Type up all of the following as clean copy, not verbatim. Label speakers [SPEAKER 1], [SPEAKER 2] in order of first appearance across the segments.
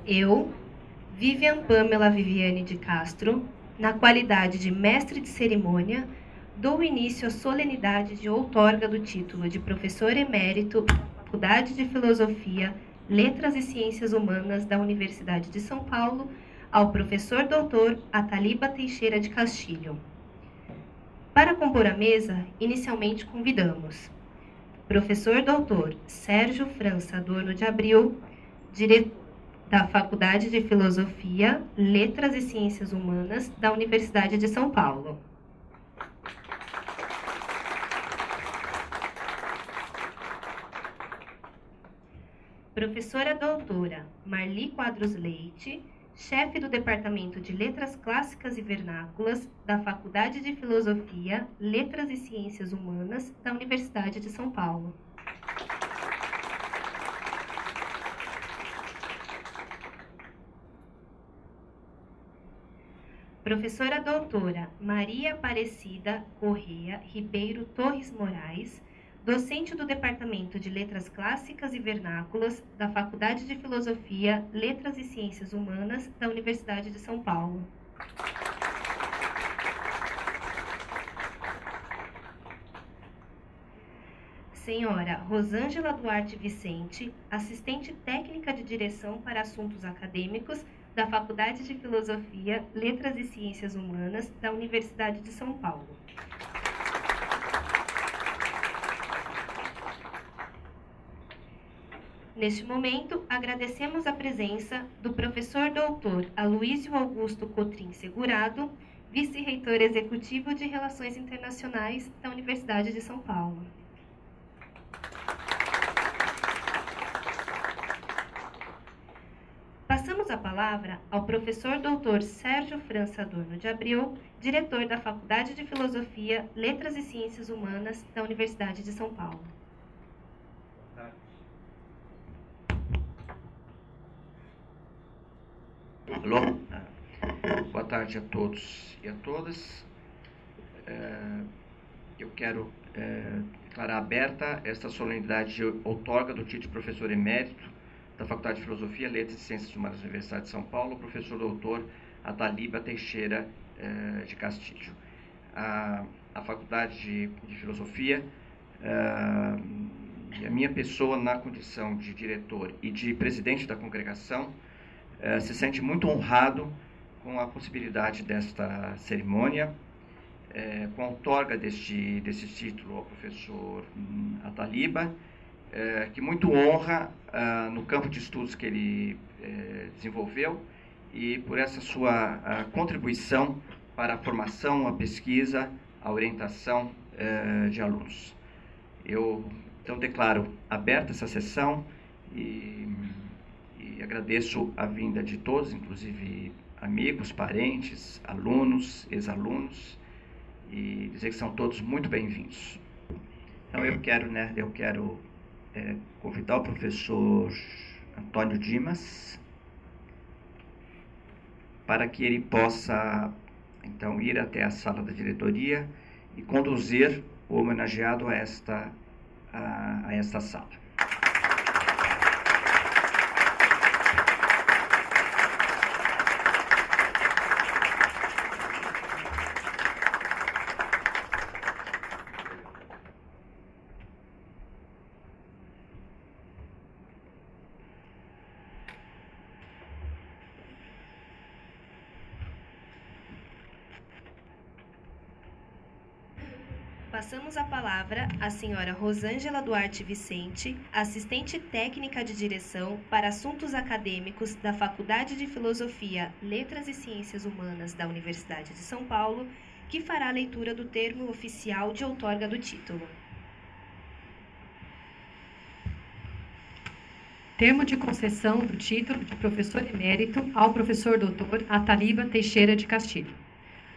[SPEAKER 1] Eu, Vivian Pamela Viviane de Castro, na qualidade de mestre de cerimônia, dou início à solenidade de outorga do título de professor emérito da Faculdade de Filosofia, Letras e Ciências Humanas da Universidade de São Paulo ao professor doutor Ataliba Teixeira de Castilho. Para compor a mesa, inicialmente convidamos professor doutor Sérgio França Adorno de Abril, diretor da Faculdade de Filosofia, Letras e Ciências Humanas da Universidade de São Paulo. Professora doutora Marli Quadros Leite, chefe do Departamento de Letras Clássicas e Vernáculas da Faculdade de Filosofia, Letras e Ciências Humanas da Universidade de São Paulo. Professora doutora Maria Aparecida Corrêa Ribeiro Torres Moraes, docente do Departamento de Letras Clássicas e Vernáculas da Faculdade de Filosofia, Letras e Ciências Humanas da Universidade de São Paulo. Senhora Rosângela Duarte Vicente, assistente técnica de direção para assuntos acadêmicos da Faculdade de Filosofia, Letras e Ciências Humanas da Universidade de São Paulo. Neste momento, agradecemos a presença do professor doutor Aloísio Augusto Cotrim Segurado, vice-reitor executivo de Relações Internacionais da Universidade de São Paulo. Passamos a palavra ao professor doutor Sérgio França Adorno de Abril, diretor da Faculdade de Filosofia, Letras e Ciências Humanas da Universidade de São Paulo.
[SPEAKER 2] Alô? Boa tarde a todos e a todas. Eu quero declarar aberta esta solenidade de outorga do título de professor emérito da Faculdade de Filosofia, Letras e Ciências Humanas da Universidade de São Paulo, professor doutor Ataliba Teixeira de Castilho. A Faculdade de Filosofia e a minha pessoa na condição de diretor e de presidente da congregação se sente muito honrado com a possibilidade desta cerimônia, com a outorga desse título ao professor Ataliba, que muito honra no campo de estudos que ele desenvolveu e por essa sua contribuição para a formação, a pesquisa, a orientação de alunos. Eu, então, declaro aberta essa sessão e agradeço a vinda de todos, inclusive amigos, parentes, alunos, ex-alunos, e dizer que são todos muito bem-vindos. Então eu quero convidar o professor Antônio Dimas para que ele possa, então, ir até a sala da diretoria e conduzir o homenageado a esta sala.
[SPEAKER 1] Passamos a palavra à senhora Rosângela Duarte Vicente, assistente técnica de direção para assuntos acadêmicos da Faculdade de Filosofia, Letras e Ciências Humanas da Universidade de São Paulo, que fará a leitura do termo oficial de outorga do título.
[SPEAKER 3] Termo de concessão do título de professor emérito ao professor doutor Ataliba Teixeira de Castilho.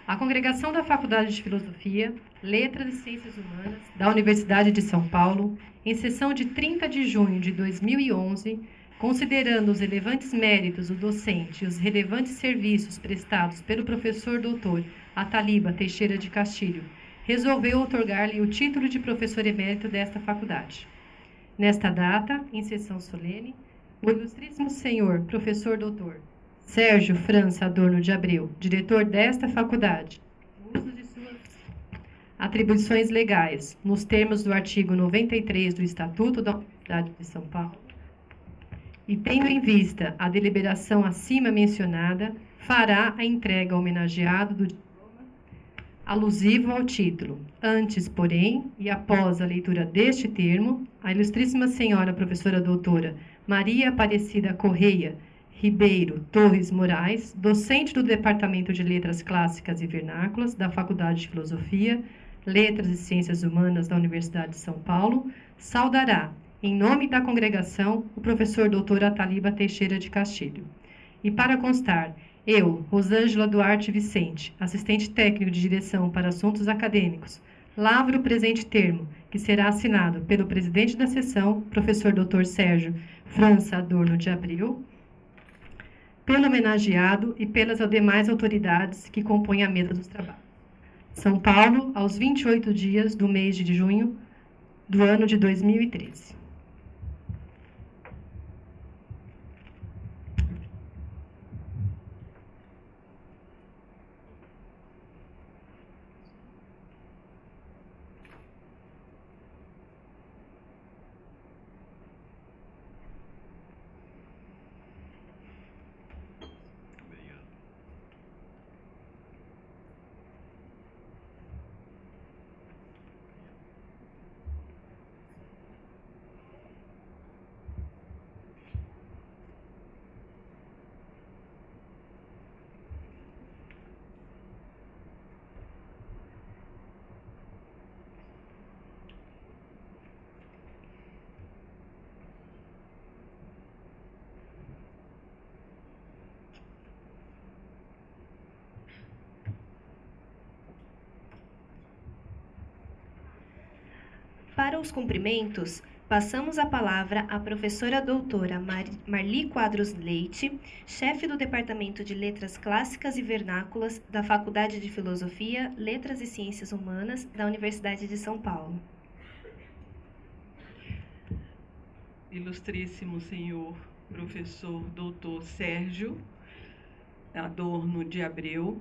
[SPEAKER 3] A Congregação da Faculdade de Filosofia, Letras e Ciências Humanas da Universidade de São Paulo, em sessão de 30 de junho de 2011, considerando os relevantes méritos do docente e os relevantes serviços prestados pelo professor doutor Ataliba Teixeira de Castilho, resolveu outorgar-lhe o título de professor emérito desta faculdade. Nesta data, em sessão solene, O ilustríssimo senhor, professor doutor Sérgio França Adorno de Abreu, diretor desta faculdade, no uso de suas atribuições legais, nos termos do artigo 93 do Estatuto da Universidade de São Paulo, e tendo em vista a deliberação acima mencionada, fará a entrega ao homenageado do diploma alusivo ao título. Antes, porém, e após a leitura deste termo, a ilustríssima senhora professora doutora Maria Aparecida Correia Ribeiro Torres Moraes, docente do Departamento de Letras Clássicas e Vernáculas da Faculdade de Filosofia, Letras e Ciências Humanas da Universidade de São Paulo, saudará, em nome da congregação, o professor doutor Ataliba Teixeira de Castilho. E para constar, eu, Rosângela Duarte Vicente, assistente técnico de direção para assuntos acadêmicos, lavro o presente termo, que será assinado pelo presidente da sessão, professor doutor Sérgio França Adorno de Abreu, pelo homenageado e pelas demais autoridades que compõem a mesa dos trabalhos. São Paulo, aos 28 dias do mês de junho do ano de 2013.
[SPEAKER 1] Para os cumprimentos, passamos a palavra à professora doutora Marli Quadros Leite, chefe do Departamento de Letras Clássicas e Vernáculas da Faculdade de Filosofia, Letras e Ciências Humanas da Universidade de São Paulo.
[SPEAKER 4] Ilustríssimo senhor professor doutor Sérgio Adorno de Abreu,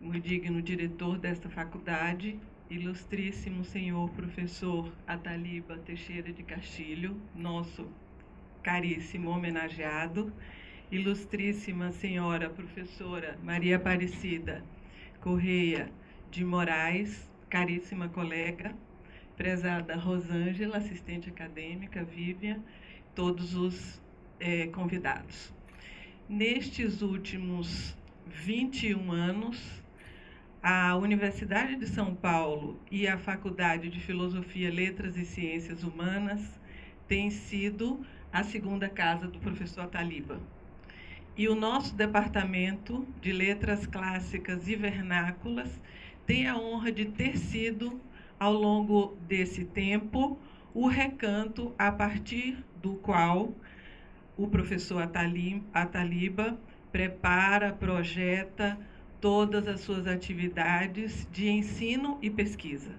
[SPEAKER 4] muito digno diretor desta faculdade, ilustríssimo senhor professor Ataliba Teixeira de Castilho, nosso caríssimo homenageado, ilustríssima senhora professora Maria Aparecida Correia de Moraes, caríssima colega, prezada Rosângela, assistente acadêmica, Vivian, todos os convidados. Nestes últimos 21 anos, a Universidade de São Paulo e a Faculdade de Filosofia, Letras e Ciências Humanas têm sido a segunda casa do professor Ataliba. E o nosso Departamento de Letras Clássicas e Vernáculas tem a honra de ter sido, ao longo desse tempo, o recanto a partir do qual o professor Ataliba prepara, projeta todas as suas atividades de ensino e pesquisa.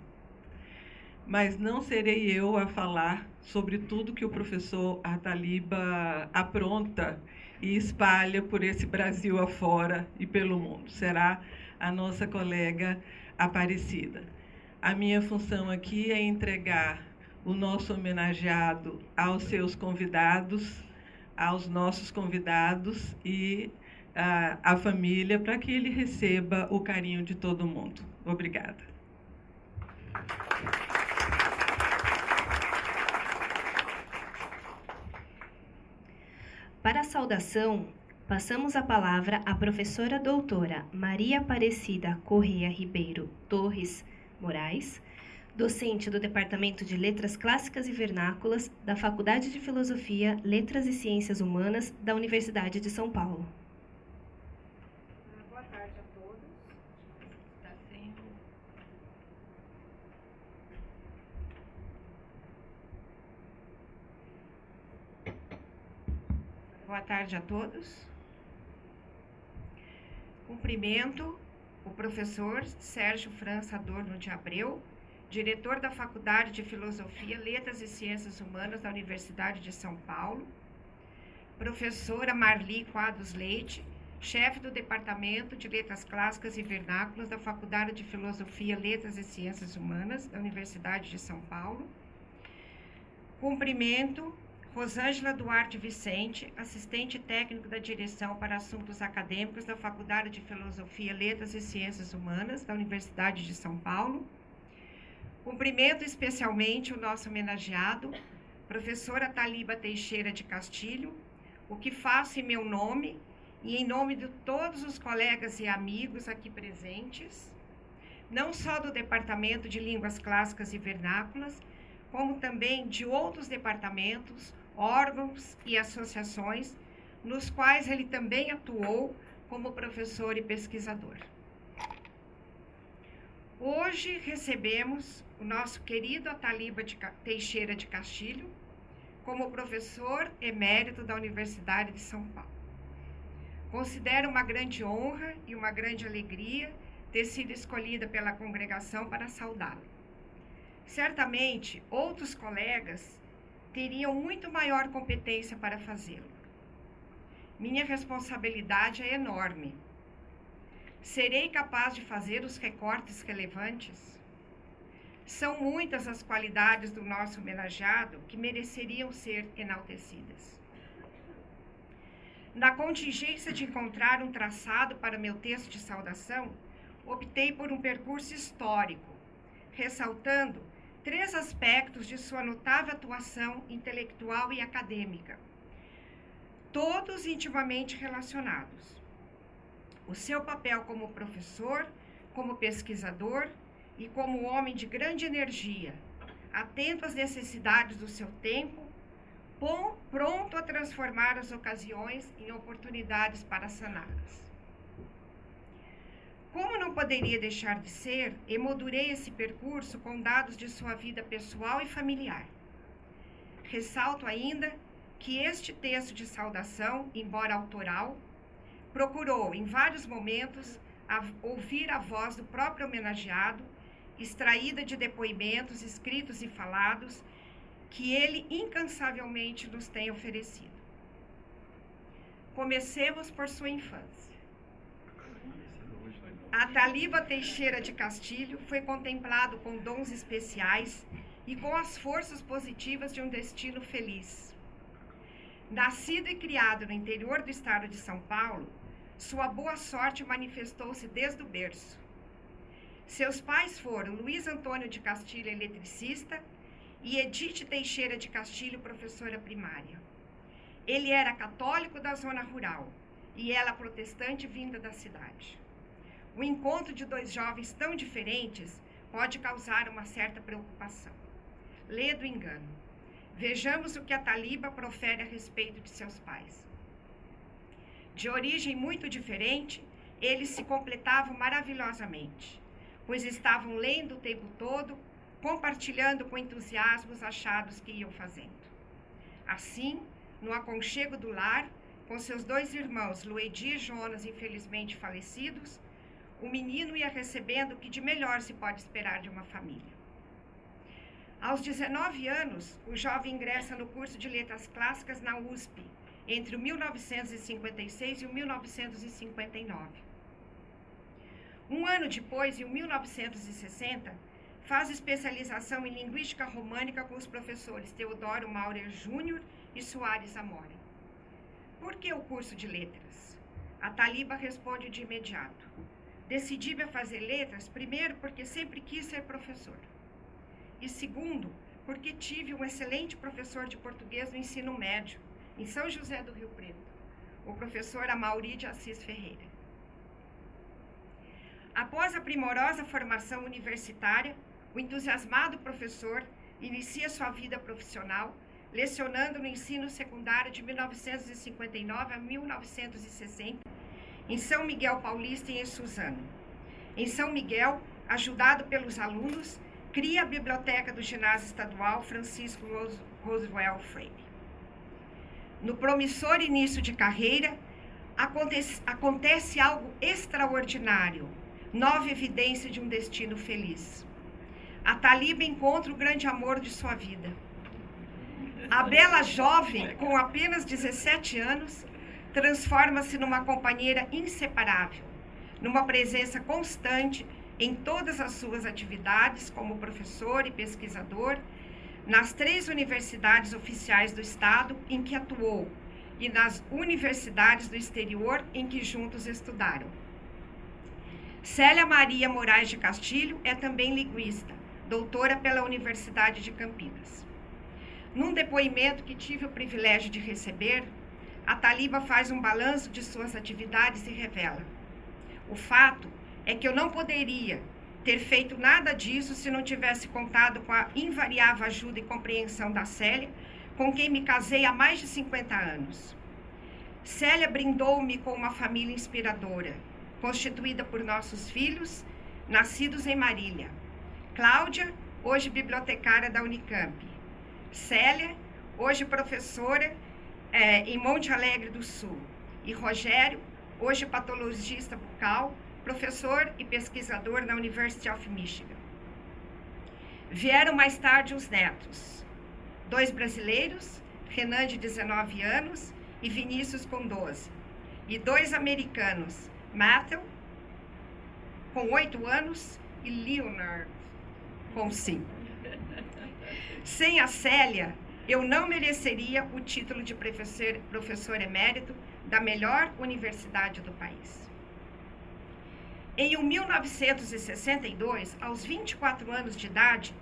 [SPEAKER 4] Mas não serei eu a falar sobre tudo que o professor Ataliba apronta e espalha por esse Brasil afora e pelo mundo. Será a nossa colega Aparecida. A minha função aqui é entregar o nosso homenageado aos seus convidados, aos nossos convidados e a família, para que ele receba o carinho de todo mundo. Obrigada.
[SPEAKER 1] Para a saudação, passamos a palavra à professora doutora Maria Aparecida Correia Ribeiro Torres Moraes, docente do Departamento de Letras Clássicas e Vernáculas da Faculdade de Filosofia, Letras e Ciências Humanas da Universidade de São Paulo.
[SPEAKER 5] Boa tarde a todos. Boa tarde a todos. Cumprimento o professor Sérgio França Adorno de Abreu, diretor da Faculdade de Filosofia, Letras e Ciências Humanas da Universidade de São Paulo, professora Marli Quadros Leite, chefe do Departamento de Letras Clássicas e Vernáculas da Faculdade de Filosofia, Letras e Ciências Humanas da Universidade de São Paulo. Cumprimento Rosângela Duarte Vicente, assistente técnico da Direção para Assuntos Acadêmicos da Faculdade de Filosofia, Letras e Ciências Humanas da Universidade de São Paulo. Cumprimento especialmente o nosso homenageado, professora Taliba Teixeira de Castilho, o que faço em meu nome e em nome de todos os colegas e amigos aqui presentes, não só do Departamento de Línguas Clássicas e Vernáculas, como também de outros departamentos, órgãos e associações, nos quais ele também atuou como professor e pesquisador. Hoje recebemos o nosso querido Ataliba Teixeira de Castilho como professor emérito da Universidade de São Paulo. Considero uma grande honra e uma grande alegria ter sido escolhida pela congregação para saudá-lo. Certamente, outros colegas teriam muito maior competência para fazê-lo. Minha responsabilidade é enorme. Serei capaz de fazer os recortes relevantes? São muitas as qualidades do nosso homenageado que mereceriam ser enaltecidas. Na contingência de encontrar um traçado para meu texto de saudação, optei por um percurso histórico, ressaltando 3 aspectos de sua notável atuação intelectual e acadêmica, todos intimamente relacionados. O seu papel como professor, como pesquisador e como homem de grande energia, atento às necessidades do seu tempo, pronto a transformar as ocasiões em oportunidades para saná-las. Como não poderia deixar de ser, emoldurei esse percurso com dados de sua vida pessoal e familiar. Ressalto ainda que este texto de saudação, embora autoral, procurou, em vários momentos, ouvir a voz do próprio homenageado, extraída de depoimentos escritos e falados, que ele incansavelmente nos tem oferecido. Comecemos por sua infância. Ataliba Teixeira de Castilho foi contemplado com dons especiais e com as forças positivas de um destino feliz. Nascido e criado no interior do estado de São Paulo, sua boa sorte manifestou-se desde o berço. Seus pais foram Luiz Antônio de Castilho, eletricista, e Edith Teixeira de Castilho, professora primária. Ele era católico da zona rural e ela protestante vinda da cidade. O encontro de 2 jovens tão diferentes pode causar uma certa preocupação. Lê do engano. Vejamos o que a Taliba profere a respeito de seus pais. De origem muito diferente, eles se completavam maravilhosamente, pois estavam lendo o tempo todo, compartilhando com entusiasmo os achados que iam fazendo. Assim, no aconchego do lar, com seus 2 irmãos, Luedi e Jonas, infelizmente falecidos, o menino ia recebendo o que de melhor se pode esperar de uma família. Aos 19 anos, o jovem ingressa no curso de Letras Clássicas na USP, entre o 1956 e o 1959. Um ano depois, em 1960, faz especialização em Linguística Românica com os professores Teodoro Maurer Júnior e Soares Amora. Por que o curso de letras? A Taliba responde de imediato. Decidi-me a fazer letras, primeiro, porque sempre quis ser professor. E segundo, porque tive um excelente professor de português no ensino médio, em São José do Rio Preto, o professor Amauri de Assis Ferreira. Após a primorosa formação universitária, o entusiasmado professor inicia sua vida profissional, lecionando no ensino secundário de 1959 a 1960, em São Miguel Paulista e em Suzano. Em São Miguel, ajudado pelos alunos, cria a biblioteca do Ginásio Estadual Francisco Roosevelt Freire. No promissor início de carreira, acontece algo extraordinário, nova evidência de um destino feliz. A Taliba encontra o grande amor de sua vida. A bela jovem, com apenas 17 anos, transforma-se numa companheira inseparável, numa presença constante em todas as suas atividades como professor e pesquisador, nas 3 universidades oficiais do Estado em que atuou e nas universidades do exterior em que juntos estudaram. Célia Maria Moraes de Castilho é também linguista, doutora pela Universidade de Campinas. Num depoimento que tive o privilégio de receber, a Taliba faz um balanço de suas atividades e revela: o fato é que eu não poderia ter feito nada disso se não tivesse contado com a invariável ajuda e compreensão da Célia, com quem me casei há mais de 50 anos. Célia brindou-me com uma família inspiradora, constituída por nossos filhos, nascidos em Marília. Cláudia, hoje bibliotecária da Unicamp. Célia, hoje professora em Monte Alegre do Sul. E Rogério, hoje patologista bucal, professor e pesquisador na University of Michigan. Vieram mais tarde os netos, 2 brasileiros, Renan de 19 anos e Vinícius com 12, e 2 americanos, Matthew com 8 anos e Leonard com 5. Sem a Célia, eu não mereceria o título de professor emérito da melhor universidade do país. Em 1962, aos 24 anos de idade,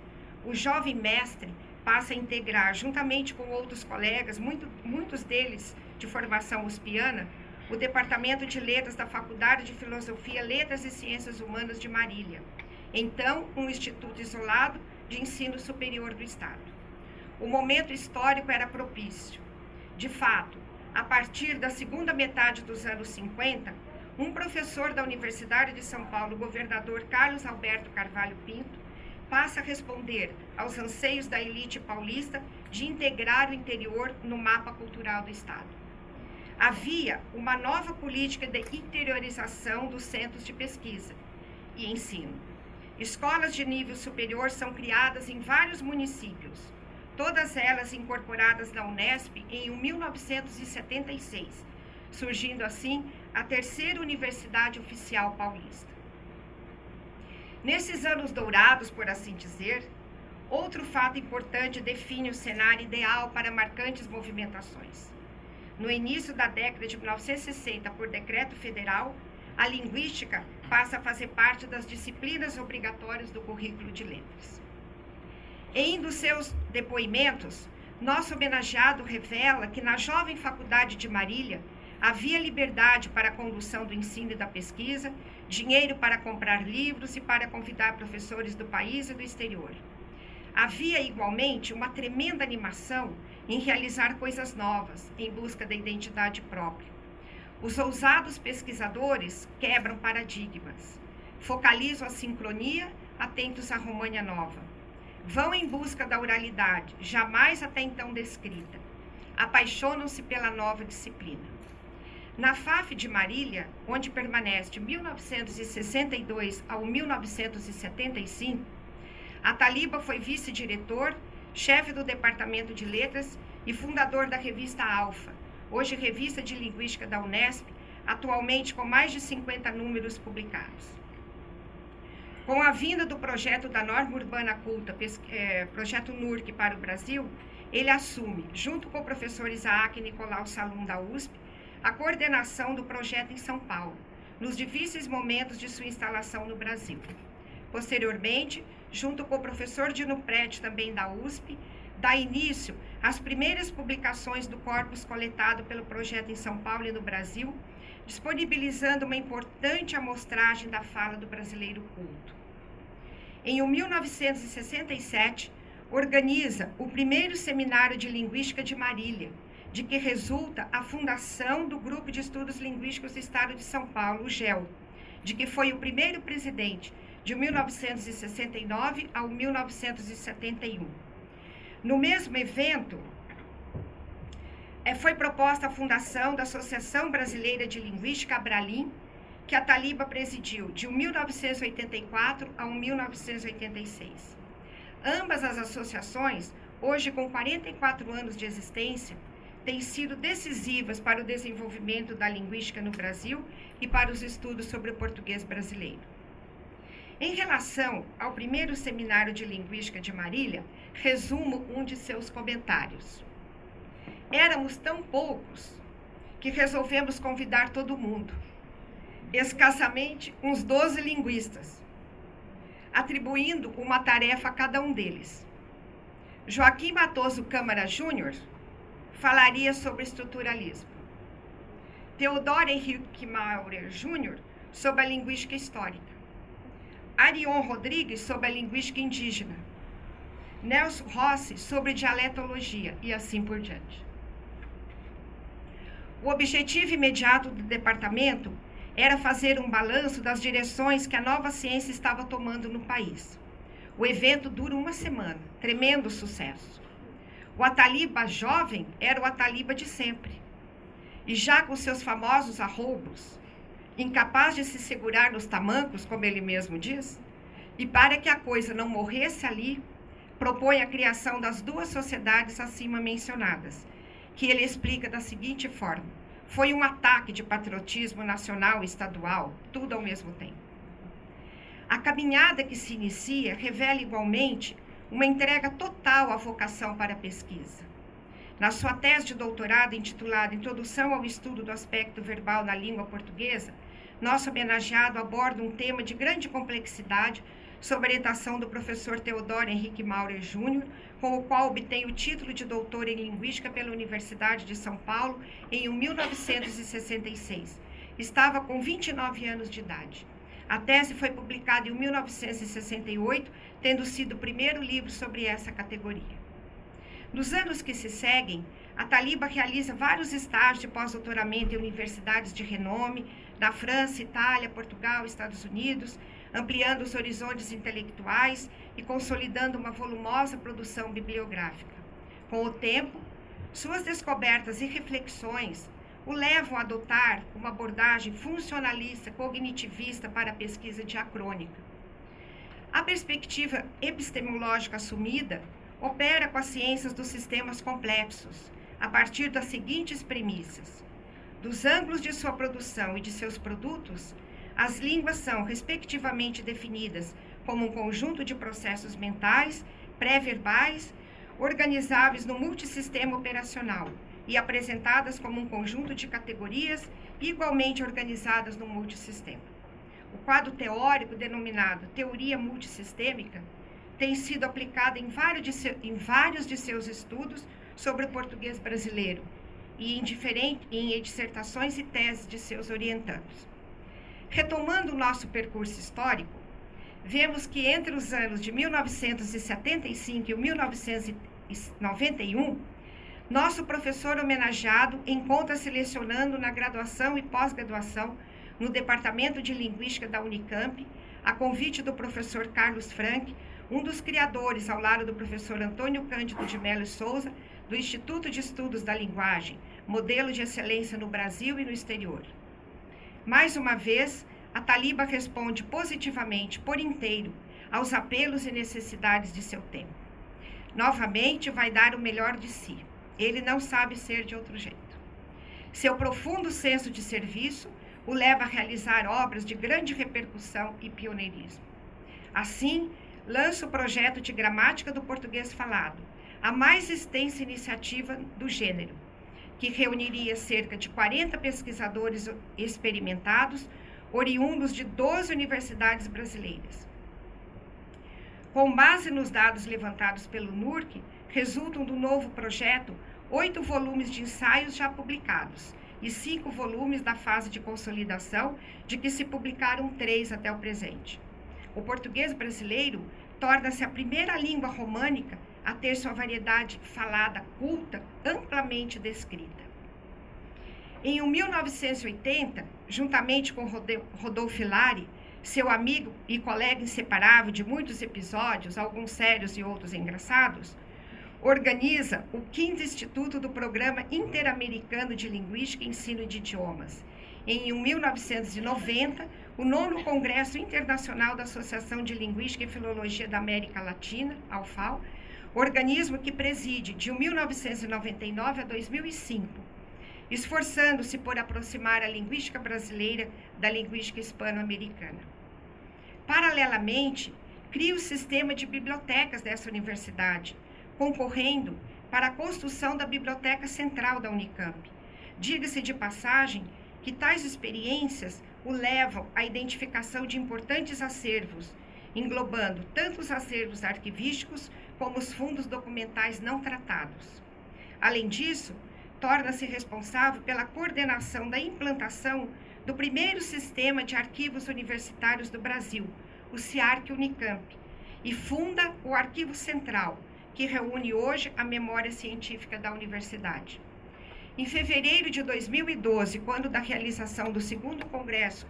[SPEAKER 5] o jovem mestre passa a integrar, juntamente com outros colegas, muitos deles de formação uspiana, o Departamento de Letras da Faculdade de Filosofia, Letras e Ciências Humanas de Marília, então um instituto isolado de ensino superior do Estado. O momento histórico era propício. De fato, a partir da segunda metade dos anos 50, um professor da Universidade de São Paulo, o governador Carlos Alberto Carvalho Pinto, passa a responder aos anseios da elite paulista de integrar o interior no mapa cultural do Estado. Havia uma nova política de interiorização dos centros de pesquisa e ensino. Escolas de nível superior são criadas em vários municípios, todas elas incorporadas na Unesp em 1976, surgindo assim a 3ª Universidade Oficial Paulista. Nesses anos dourados, por assim dizer, outro fato importante define o cenário ideal para marcantes movimentações. No início da década de 1960, por decreto federal, a linguística passa a fazer parte das disciplinas obrigatórias do currículo de letras. Em um dos seus depoimentos, nosso homenageado revela que na jovem faculdade de Marília havia liberdade para a condução do ensino e da pesquisa, dinheiro para comprar livros e para convidar professores do país e do exterior. Havia, igualmente, uma tremenda animação em realizar coisas novas, em busca da identidade própria. Os ousados pesquisadores quebram paradigmas, focalizam a sincronia, atentos à România Nova. Vão em busca da oralidade, jamais até então descrita. Apaixonam-se pela nova disciplina. Na FAF de Marília, onde permanece de 1962 ao 1975, a Taliba foi vice-diretor, chefe do Departamento de Letras e fundador da revista Alfa, hoje revista de linguística da Unesp, atualmente com mais de 50 números publicados. Com a vinda do projeto da Norma Urbana Culta, projeto NURC para o Brasil, ele assume, junto com o professor Isaac Nicolau Salum da USP, a coordenação do projeto em São Paulo, nos difíceis momentos de sua instalação no Brasil. Posteriormente, junto com o professor Dino Prete, também da USP, dá início às primeiras publicações do corpus coletado pelo projeto em São Paulo e no Brasil, disponibilizando uma importante amostragem da fala do brasileiro culto. Em 1967, organiza o primeiro seminário de linguística de Marília, de que resulta a fundação do Grupo de Estudos Linguísticos do Estado de São Paulo, o GEL, de que foi o primeiro presidente de 1969 a 1971. No mesmo evento, foi proposta a fundação da Associação Brasileira de Linguística, Abralim, que a Taliba presidiu de 1984 a 1986. Ambas as associações hoje com 44 anos de existência, têm sido decisivas para o desenvolvimento da linguística no Brasil e para os estudos sobre o português brasileiro. Em relação ao primeiro seminário de linguística de Marília, resumo um de seus comentários. Éramos tão poucos que resolvemos convidar todo mundo, escassamente uns 12 linguistas, atribuindo uma tarefa a cada um deles. Joaquim Matoso Câmara Júnior falaria sobre estruturalismo. Teodoro Henrique Maurer Júnior sobre a linguística histórica. Arion Rodrigues sobre a linguística indígena. Nelson Rossi sobre dialetologia e assim por diante. O objetivo imediato do departamento era fazer um balanço das direções que a nova ciência estava tomando no país. O evento dura uma semana, tremendo sucesso. O Ataliba jovem era o Ataliba de sempre. E já com seus famosos arroubos, incapaz de se segurar nos tamancos, como ele mesmo diz, e para que a coisa não morresse ali, propõe a criação das duas sociedades acima mencionadas, que ele explica da seguinte forma: foi um ataque de patriotismo nacional e estadual, tudo ao mesmo tempo. A caminhada que se inicia revela igualmente uma entrega total à vocação para a pesquisa. Na sua tese de doutorado intitulada Introdução ao Estudo do Aspecto Verbal na Língua Portuguesa, nosso homenageado aborda um tema de grande complexidade sob a orientação do professor Teodoro Henrique Maurer Júnior, com o qual obtém o título de doutor em Linguística pela Universidade de São Paulo em 1966. Estava com 29 anos de idade. A tese foi publicada em 1968, tendo sido o primeiro livro sobre essa categoria. Nos anos que se seguem, a Taliba realiza vários estágios de pós-doutoramento em universidades de renome, na França, Itália, Portugal, Estados Unidos, ampliando os horizontes intelectuais e consolidando uma volumosa produção bibliográfica. Com o tempo, suas descobertas e reflexões o levam a adotar uma abordagem funcionalista, cognitivista para a pesquisa diacrônica. A perspectiva epistemológica assumida opera com as ciências dos sistemas complexos, a partir das seguintes premissas: dos ângulos de sua produção e de seus produtos, as línguas são, respectivamente, definidas como um conjunto de processos mentais, pré-verbais, organizáveis no multissistema operacional e apresentadas como um conjunto de categorias igualmente organizadas no multissistema. O quadro teórico, denominado teoria multissistêmica, tem sido aplicado em vários de seus estudos sobre o português brasileiro e em dissertações e teses de seus orientandos. Retomando o nosso percurso histórico, vemos que entre os anos de 1975 e 1991, nosso professor homenageado encontra-se lecionando na graduação e pós-graduação no Departamento de Linguística da Unicamp, a convite do professor Carlos Franck, um dos criadores, ao lado do professor Antônio Cândido de Melo e Souza, do Instituto de Estudos da Linguagem, modelo de excelência no Brasil e no exterior. Mais uma vez, a Taliba responde positivamente, por inteiro, aos apelos e necessidades de seu tempo. Novamente, vai dar o melhor de si. Ele não sabe ser de outro jeito. Seu profundo senso de serviço o leva a realizar obras de grande repercussão e pioneirismo. Assim, lança o projeto de gramática do português falado, a mais extensa iniciativa do gênero, que reuniria cerca de 40 pesquisadores experimentados, oriundos de 12 universidades brasileiras. Com base nos dados levantados pelo NURC, resultam do novo projeto 8 volumes de ensaios já publicados e 5 volumes da fase de consolidação, de que se publicaram 3 até o presente. O português brasileiro torna-se a primeira língua românica a ter sua variedade falada culta amplamente descrita. Em 1980, juntamente com Rodolfo Hilary, seu amigo e colega inseparável de muitos episódios, alguns sérios e outros engraçados, organiza o 5º Instituto do Programa Interamericano de Linguística e Ensino de Idiomas. Em 1990, o 9º Congresso Internacional da Associação de Linguística e Filologia da América Latina, AUFAL, organismo que preside de 1999 a 2005, esforçando-se por aproximar a linguística brasileira da linguística hispano-americana. Paralelamente, cria o sistema de bibliotecas dessa universidade, concorrendo para a construção da Biblioteca Central da Unicamp. Diga-se de passagem que tais experiências o levam à identificação de importantes acervos, englobando tanto os acervos arquivísticos como os fundos documentais não tratados. Além disso, torna-se responsável pela coordenação da implantação do primeiro sistema de arquivos universitários do Brasil, o CIARC-Unicamp, e funda o Arquivo Central, que reúne hoje a memória científica da universidade. Em fevereiro de 2012, quando da realização do 2º Congresso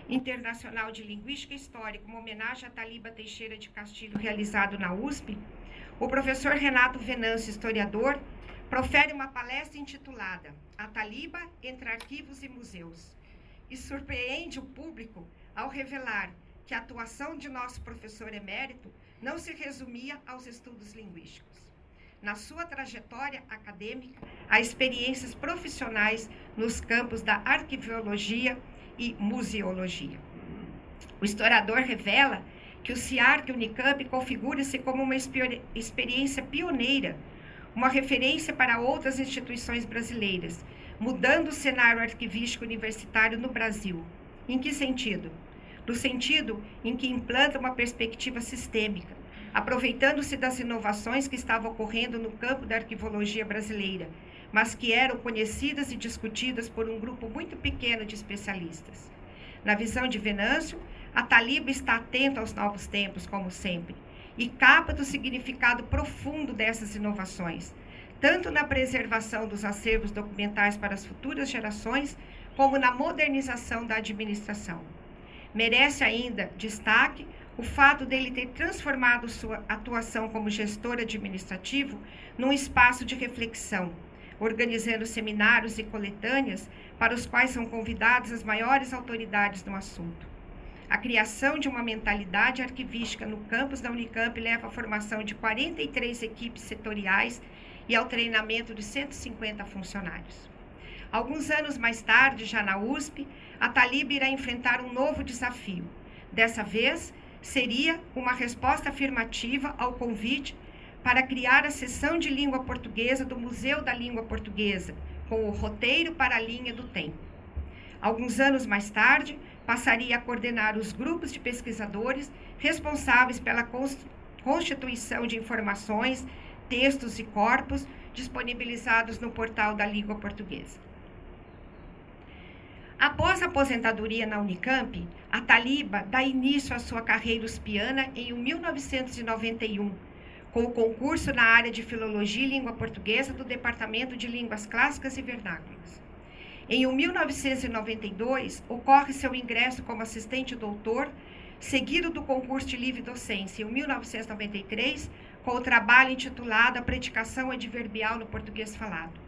[SPEAKER 5] Internacional de Linguística Histórica, uma homenagem a Taliba Teixeira de Castilho, realizado na USP, o professor Renato Venâncio, historiador, profere uma palestra intitulada A Taliba entre Arquivos e Museus, e surpreende o público ao revelar que a atuação de nosso professor emérito não se resumia aos estudos linguísticos. Na sua trajetória acadêmica, há experiências profissionais nos campos da arquiviologia e museologia. O historiador revela que o CIARC-Unicamp configura-se como uma experiência pioneira, uma referência para outras instituições brasileiras, mudando o cenário arquivístico universitário no Brasil. Em que sentido? No sentido em que implanta uma perspectiva sistêmica, aproveitando-se das inovações que estavam ocorrendo no campo da arquivologia brasileira, mas que eram conhecidas e discutidas por um grupo muito pequeno de especialistas. Na visão de Venâncio, a Taliba está atenta aos novos tempos, como sempre, e capta o significado profundo dessas inovações, tanto na preservação dos acervos documentais para as futuras gerações, como na modernização da administração. Merece ainda destaque o fato dele ter transformado sua atuação como gestor administrativo num espaço de reflexão, organizando seminários e coletâneas para os quais são convidadas as maiores autoridades no assunto. A criação de uma mentalidade arquivística no campus da Unicamp leva à formação de 43 equipes setoriais e ao treinamento de 150 funcionários. Alguns anos mais tarde, já na USP, a Taliba irá enfrentar um novo desafio. Dessa vez, seria uma resposta afirmativa ao convite para criar a seção de língua portuguesa do Museu da Língua Portuguesa, com o roteiro para a linha do tempo. Alguns anos mais tarde, passaria a coordenar os grupos de pesquisadores responsáveis pela constituição de informações, textos e corpos disponibilizados no portal da língua portuguesa. Após a aposentadoria na Unicamp, a Taliba dá início à sua carreira uspiana em 1991, com o concurso na área de Filologia e Língua Portuguesa do Departamento de Línguas Clássicas e Vernáculas. Em 1992, ocorre seu ingresso como assistente doutor, seguido do concurso de livre docência, em 1993, com o trabalho intitulado A Predicação Adverbial no Português Falado.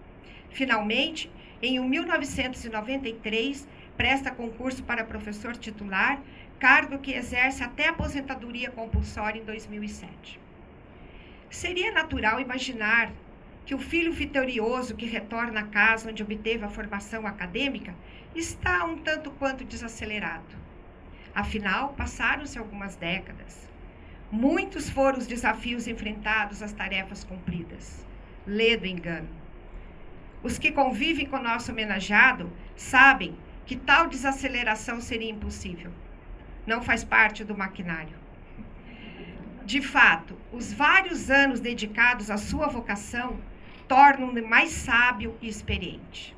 [SPEAKER 5] Finalmente, em 1993, presta concurso para professor titular, cargo que exerce até a aposentadoria compulsória em 2007. Seria natural imaginar que o filho vitorioso que retorna à casa onde obteve a formação acadêmica está um tanto quanto desacelerado. Afinal, passaram-se algumas décadas. Muitos foram os desafios enfrentados, as tarefas cumpridas. Lê do engano. Os que convivem com o nosso homenageado sabem que tal desaceleração seria impossível. Não faz parte do maquinário. De fato, os vários anos dedicados à sua vocação tornam-no mais sábio e experiente.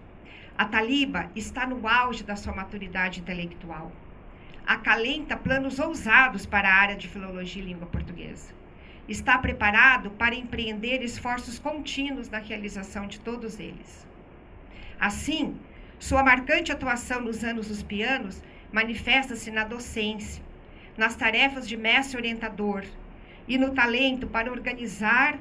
[SPEAKER 5] A Taliba está no auge da sua maturidade intelectual. Acalenta planos ousados para a área de Filologia e Língua Portuguesa. Está preparado para empreender esforços contínuos na realização de todos eles. Assim, sua marcante atuação nos anos uspianos manifesta-se na docência, nas tarefas de mestre orientador e no talento para organizar,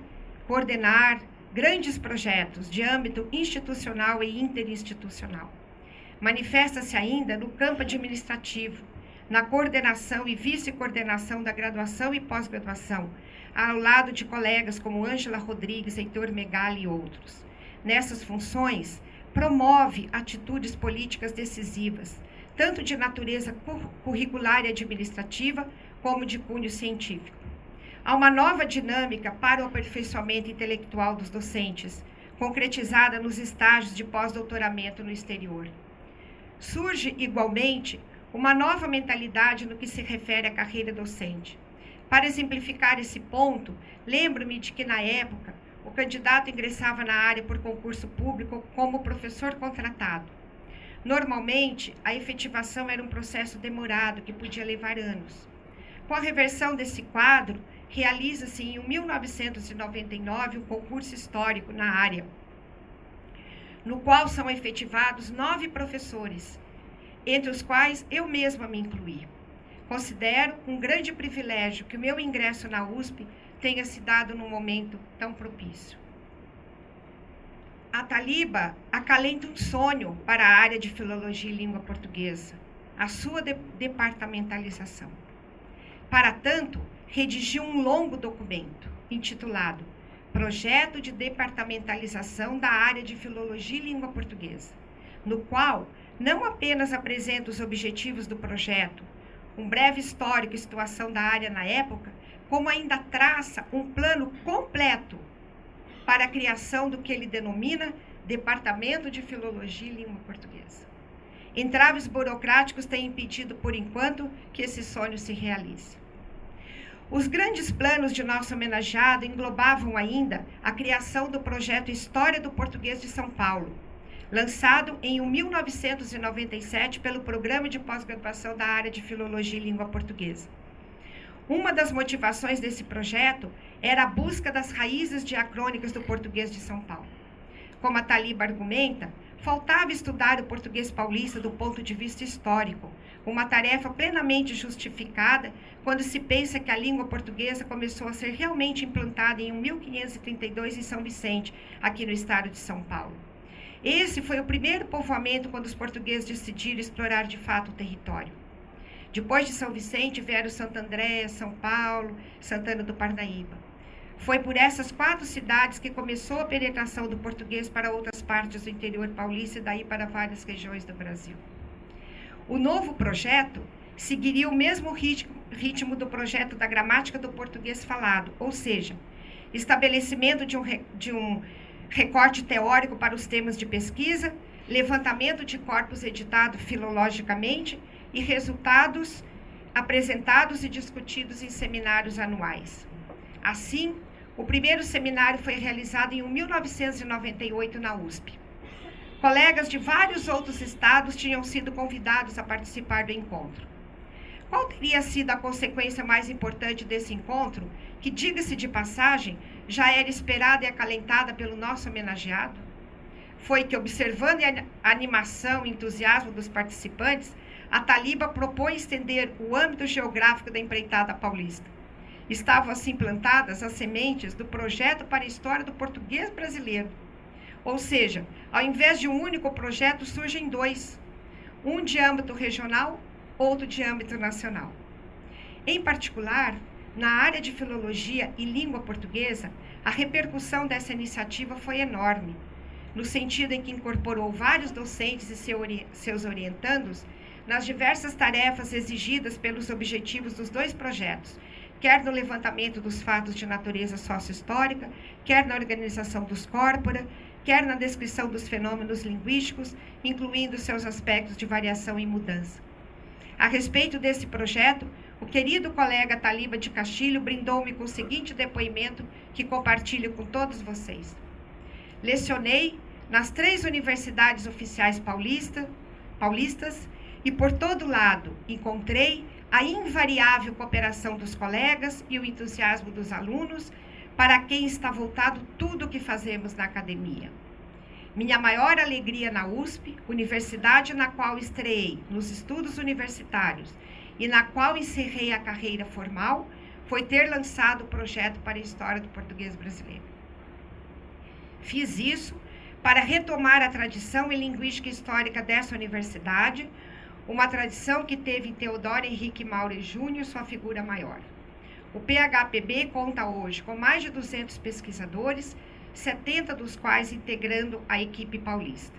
[SPEAKER 5] coordenar grandes projetos de âmbito institucional e interinstitucional. Manifesta-se ainda no campo administrativo, na coordenação e vice-coordenação da graduação e pós-graduação, ao lado de colegas como Ângela Rodrigues, Heitor Megali e outros. Nessas funções, promove atitudes políticas decisivas, tanto de natureza curricular e administrativa, como de cunho científico. Há uma nova dinâmica para o aperfeiçoamento intelectual dos docentes, concretizada nos estágios de pós-doutoramento no exterior. Surge, igualmente, uma nova mentalidade no que se refere à carreira docente. Para exemplificar esse ponto, lembro-me de que, na época, o candidato ingressava na área por concurso público como professor contratado. Normalmente, a efetivação era um processo demorado que podia levar anos. Com a reversão desse quadro, realiza-se em 1999 um concurso histórico na área, no qual são efetivados 9 professores, entre os quais eu mesma me incluí. Considero um grande privilégio que o meu ingresso na USP tenha se dado num momento tão propício. A Taliba acalenta um sonho para a área de Filologia e Língua Portuguesa, a sua departamentalização. Para tanto, redigiu um longo documento, intitulado Projeto de Departamentalização da Área de Filologia e Língua Portuguesa, no qual não apenas apresenta os objetivos do projeto, um breve histórico e situação da área na época, como ainda traça um plano completo para a criação do que ele denomina Departamento de Filologia e Língua Portuguesa. Entraves burocráticos têm impedido, por enquanto, que esse sonho se realize. Os grandes planos de nosso homenageado englobavam ainda a criação do projeto História do Português de São Paulo, lançado em 1997 pelo Programa de Pós-Graduação da Área de Filologia e Língua Portuguesa. Uma das motivações desse projeto era a busca das raízes diacrônicas do português de São Paulo. Como a Taliba argumenta, faltava estudar o português paulista do ponto de vista histórico, uma tarefa plenamente justificada quando se pensa que a língua portuguesa começou a ser realmente implantada em 1532 em São Vicente, aqui no estado de São Paulo. Esse foi o primeiro povoamento quando os portugueses decidiram explorar de fato o território. Depois de São Vicente vieram Santo André, São Paulo, Santana do Parnaíba. Foi por essas 4 cidades que começou a penetração do português para outras partes do interior paulista e daí para várias regiões do Brasil. O novo projeto seguiria o mesmo ritmo do projeto da gramática do português falado, ou seja, estabelecimento de um recorte teórico para os temas de pesquisa, levantamento de corpos editado filologicamente e resultados apresentados e discutidos em seminários anuais. Assim, o primeiro seminário foi realizado em 1998 na USP. Colegas de vários outros estados tinham sido convidados a participar do encontro. Qual teria sido a consequência mais importante desse encontro, que, diga-se de passagem, já era esperada e acalentada pelo nosso homenageado? Foi que, observando a animação e entusiasmo dos participantes, a Taliba propõe estender o âmbito geográfico da empreitada paulista. Estavam assim plantadas as sementes do projeto para a história do português brasileiro. Ou seja, ao invés de um único projeto, surgem 2, um de âmbito regional, outro de âmbito nacional. Em particular, na área de filologia e língua portuguesa, a repercussão dessa iniciativa foi enorme, no sentido em que incorporou vários docentes e seus orientandos nas diversas tarefas exigidas pelos objetivos dos 2 projetos, quer no levantamento dos fatos de natureza sócio-histórica, quer na organização dos corpora, quer na descrição dos fenômenos linguísticos, incluindo seus aspectos de variação e mudança. A respeito desse projeto, o querido colega Taliba de Castilho brindou-me com o seguinte depoimento que compartilho com todos vocês. Lecionei nas 3 universidades oficiais paulistas e por todo lado encontrei a invariável cooperação dos colegas e o entusiasmo dos alunos, para quem está voltado tudo o que fazemos na academia. Minha maior alegria na USP, universidade na qual estreei nos estudos universitários e na qual encerrei a carreira formal, foi ter lançado o projeto para a história do português brasileiro. Fiz isso para retomar a tradição e linguística histórica dessa universidade, uma tradição que teve em Teodoro Henrique Maurer Júnior sua figura maior. O PHPB conta hoje com mais de 200 pesquisadores, 70 dos quais integrando a equipe paulista.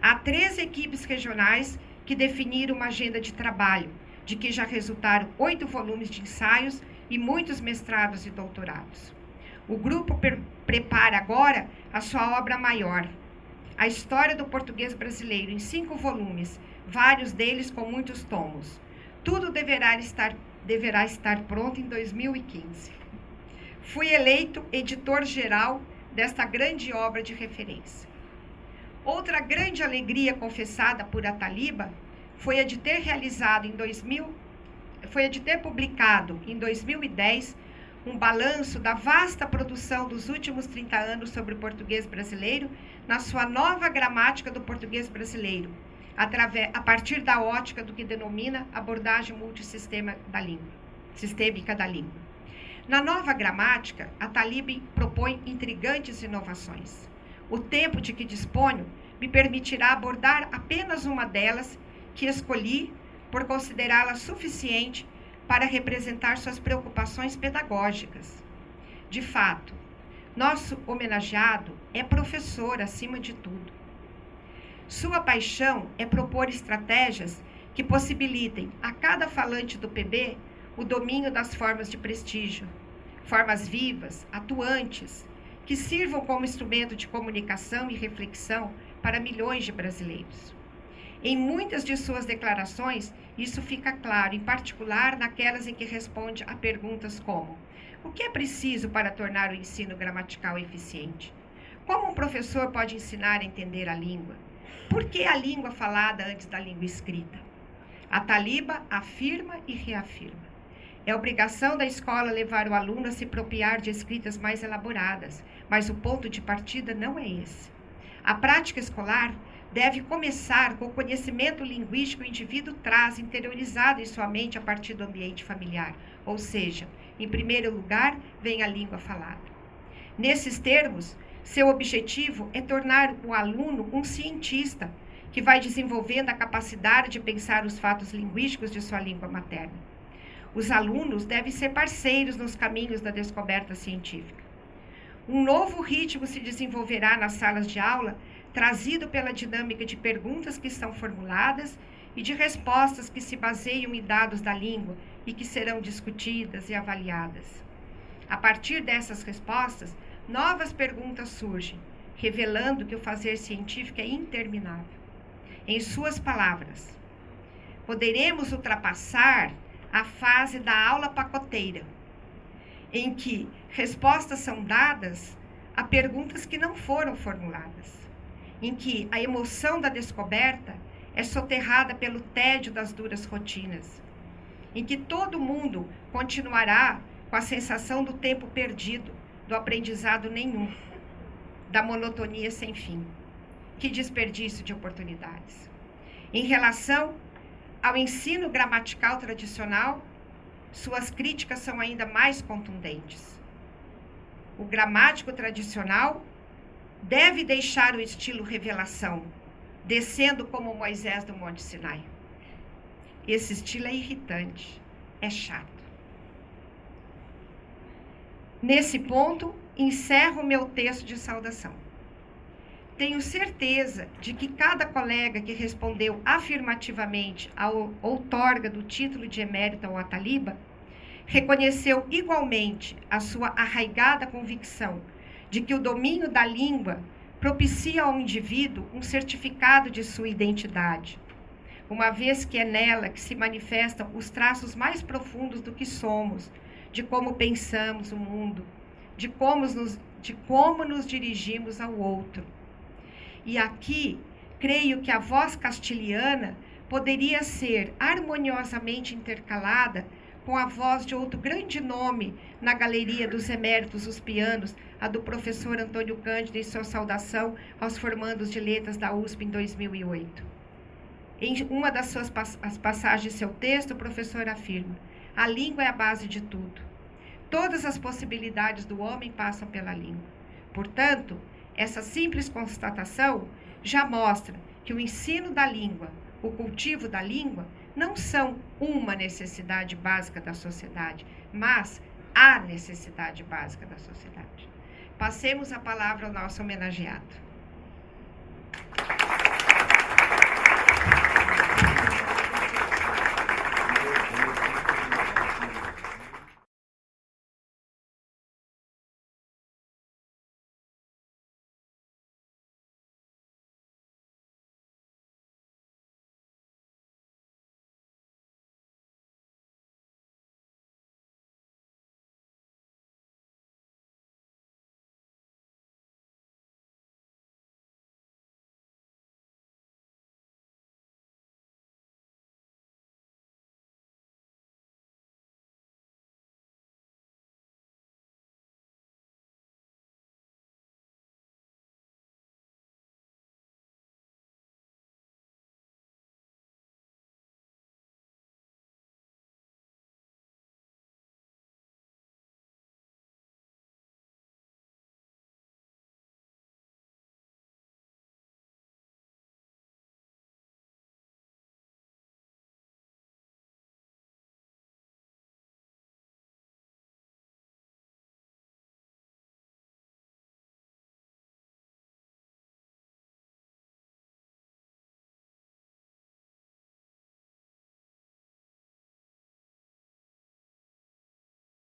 [SPEAKER 5] Há 13 equipes regionais que definiram uma agenda de trabalho, de que já resultaram 8 volumes de ensaios e muitos mestrados e doutorados. O grupo prepara agora a sua obra maior, a História do Português Brasileiro, em 5 volumes, vários deles com muitos tomos. Tudo deverá estar pronto em 2015. Fui eleito editor-geral desta grande obra de referência. Outra grande alegria confessada por Ataliba foi a de ter publicado em 2010 um balanço da vasta produção dos últimos 30 anos sobre o português brasileiro na sua nova gramática do português brasileiro, a partir da ótica do que denomina abordagem multissistêmica da língua. Na nova gramática, Ataliba propõe intrigantes inovações. O tempo de que disponho me permitirá abordar apenas uma delas, que escolhi por considerá-la suficiente para representar suas preocupações pedagógicas. De fato, nosso homenageado é professor acima de tudo. Sua paixão é propor estratégias que possibilitem a cada falante do PB o domínio das formas de prestígio, formas vivas, atuantes, que sirvam como instrumento de comunicação e reflexão para milhões de brasileiros. Em muitas de suas declarações, isso fica claro, em particular naquelas em que responde a perguntas como: o que é preciso para tornar o ensino gramatical eficiente? Como um professor pode ensinar a entender a língua? Por que a língua falada antes da língua escrita? Ataliba afirma e reafirma: é obrigação da escola levar o aluno a se apropriar de escritas mais elaboradas, mas o ponto de partida não é esse. A prática escolar deve começar com o conhecimento linguístico que o indivíduo traz interiorizado em sua mente a partir do ambiente familiar, ou seja, em primeiro lugar, vem a língua falada. Nesses termos, seu objetivo é tornar o aluno um cientista, que vai desenvolvendo a capacidade de pensar os fatos linguísticos de sua língua materna. Os alunos devem ser parceiros nos caminhos da descoberta científica. Um novo ritmo se desenvolverá nas salas de aula, trazido pela dinâmica de perguntas que são formuladas e de respostas que se baseiam em dados da língua e que serão discutidas e avaliadas. A partir dessas respostas, novas perguntas surgem, revelando que o fazer científico é interminável. Em suas palavras, poderemos ultrapassar a fase da aula pacoteira, em que respostas são dadas a perguntas que não foram formuladas, em que a emoção da descoberta é soterrada pelo tédio das duras rotinas, em que todo mundo continuará com a sensação do tempo perdido, do aprendizado nenhum, da monotonia sem fim. Que desperdício de oportunidades. Em relação ao ensino gramatical tradicional, suas críticas são ainda mais contundentes. O gramático tradicional deve deixar o estilo revelação, descendo como Moisés do Monte Sinai. Esse estilo é irritante, é chato. Nesse ponto, encerro o meu texto de saudação. Tenho certeza de que cada colega que respondeu afirmativamente à outorga do título de emérito ao Ataliba reconheceu igualmente a sua arraigada convicção de que o domínio da língua propicia ao indivíduo um certificado de sua identidade, uma vez que é nela que se manifestam os traços mais profundos do que somos, de como pensamos o mundo, de como nos dirigimos ao outro. E aqui, creio que a voz castilhana poderia ser harmoniosamente intercalada com a voz de outro grande nome na galeria dos eméritos uspianos, a do professor Antônio Cândido, em sua saudação aos formandos de letras da USP em 2008. Em uma das suas passagens de seu texto, o professor afirma: a língua é a base de tudo. Todas as possibilidades do homem passam pela língua. Portanto, essa simples constatação já mostra que o ensino da língua, o cultivo da língua, não são uma necessidade básica da sociedade, mas a necessidade básica da sociedade. Passemos a palavra ao nosso homenageado.